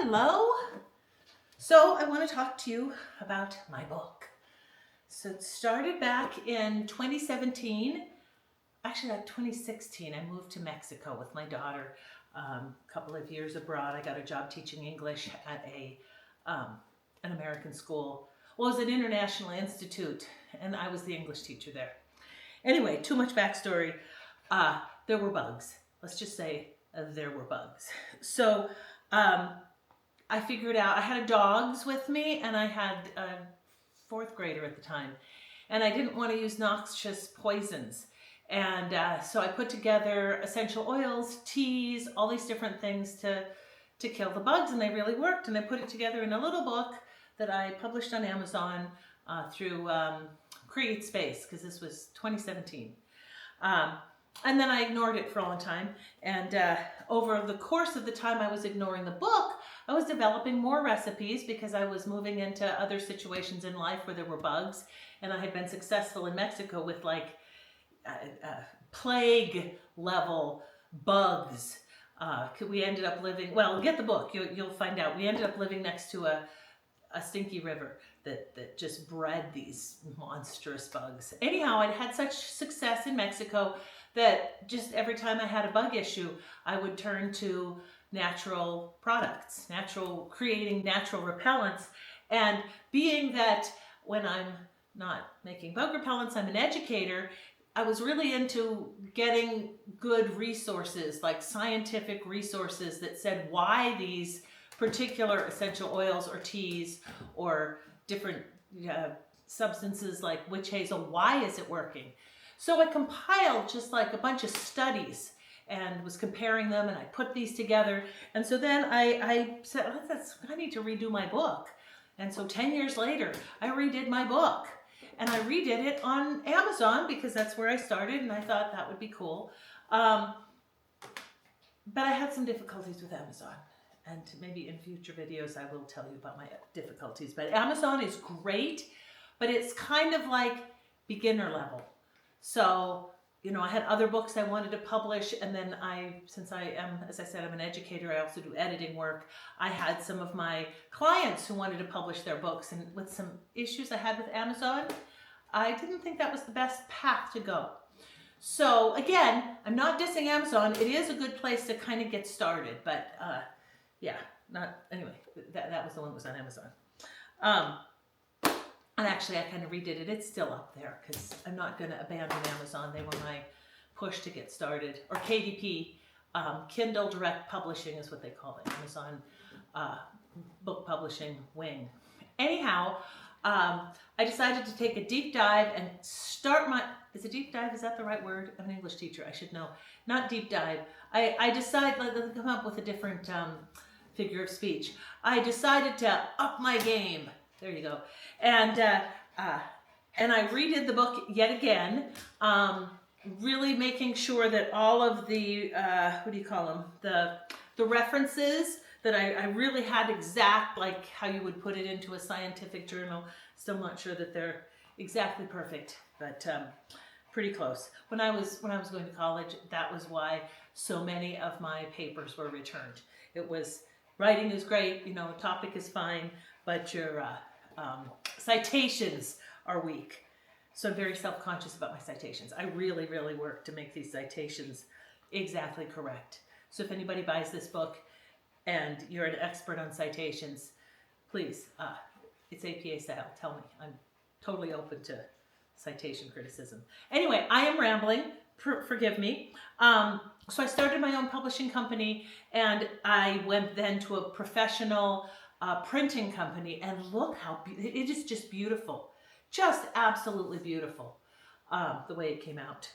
Hello. So I want to talk to you about my book. So it started back in 2017. Actually, like 2016, I moved to Mexico with my daughter. A couple of years abroad, I got a job teaching English at an American school. Well, it was an international institute, and I was the English teacher there. Anyway, too much backstory. There were bugs. Let's just say there were bugs. So I figured out, I had dogs with me, and I had a fourth grader at the time, and I didn't want to use noxious poisons. And so I put together essential oils, teas, all these different things to kill the bugs, and they really worked. And I put it together in a little book that I published on Amazon through Create Space, because this was 2017. And then I ignored it for a long time. And over the course of the time I was ignoring the book, I was developing more recipes because I was moving into other situations in life where there were bugs. And I had been successful in Mexico with like plague level bugs. We ended up living, well, get the book, you'll find out. We ended up living next to a stinky river that just bred these monstrous bugs. Anyhow, I'd had such success in Mexico that just every time I had a bug issue, I would turn to natural products, creating natural repellents. And being that when I'm not making bug repellents, I'm an educator, I was really into getting good resources, like scientific resources that said why these particular essential oils or teas or different substances like witch hazel, why is it working? So I compiled just like a bunch of studies and was comparing them, and I put these together. And so then I said, I need to redo my book. And so 10 years later, I redid my book. And I redid it on Amazon because that's where I started, and I thought that would be cool. But I had some difficulties with Amazon. And maybe in future videos I will tell you about my difficulties. But Amazon is great, but it's kind of like beginner level. So, you know, I had other books I wanted to publish, and then since I am, as I said, I'm an educator, I also do editing work. I had some of my clients who wanted to publish their books, and with some issues I had with Amazon, I didn't think that was the best path to go. So again, I'm not dissing Amazon. It is a good place to kind of get started, but anyway, that was the one that was on Amazon. And actually I kind of redid it. It's still up there because I'm not going to abandon Amazon. They were my push to get started. Or KDP, Kindle Direct Publishing is what they call it. Amazon book publishing wing. Anyhow, I decided to take a deep dive and start is a deep dive, is that the right word? I'm an English teacher, I should know. Not deep dive. I decided, let's come up with a different figure of speech. I decided to up my game. There you go. And I redid the book yet again, really making sure that all of the, the references that I really had exact, like how you would put it into a scientific journal. Still not sure that they're exactly perfect, but pretty close. When I was going to college, that was why so many of my papers were returned. It was, writing is great, you know, topic is fine, but your citations are weak. So I'm very self-conscious about my citations. I really, really work to make these citations exactly correct. So if anybody buys this book and you're an expert on citations, please, it's APA style, tell me. I'm totally open to citation criticism. Anyway, I am rambling, forgive me. So I started my own publishing company, and I went then to a professional printing company, and look how it is, just beautiful, just absolutely beautiful, the way it came out.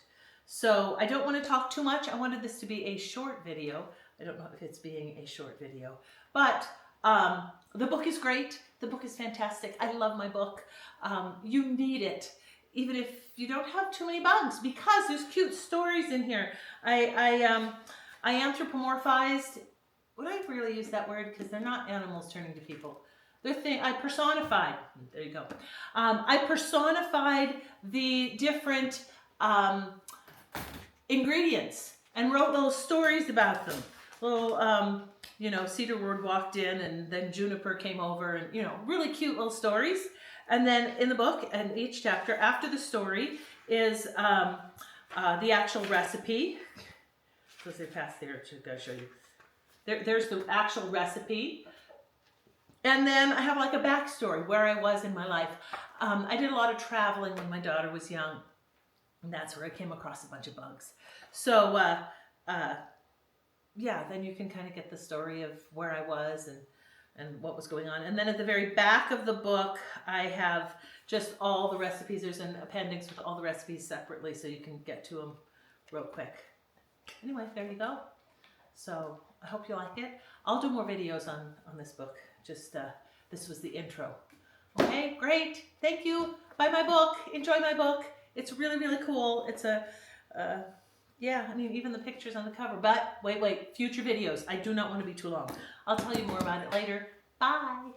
So I don't want to talk too much. I wanted this to be a short video. I don't know if it's being a short video, but the book is great. The book is fantastic. I love my book. You need it, even if you don't have too many bugs, because there's cute stories in here. I anthropomorphized. Would I really use that word? Because they're not animals turning to people. I personified. There you go. I personified the different ingredients and wrote little stories about them. Little you know, Cedarwood walked in and then Juniper came over, and, you know, really cute little stories. And then in the book, and each chapter after the story is the actual recipe. So let's say pass there to show you. There's the actual recipe. And then I have like a backstory where I was in my life. I did a lot of traveling when my daughter was young, and that's where I came across a bunch of bugs. So yeah, then you can kind of get the story of where I was and what was going on. And then at the very back of the book, I have just all the recipes. There's an appendix with all the recipes separately, so you can get to them real quick. Anyway, there you go. So I hope you like it. I'll do more videos on this book. Just this was the intro. Okay, great. Thank you. Buy my book. Enjoy my book. It's really, really cool. It's a yeah, I mean, even the pictures on the cover. But wait, future videos. I do not want to be too long. I'll tell you more about it later. Bye.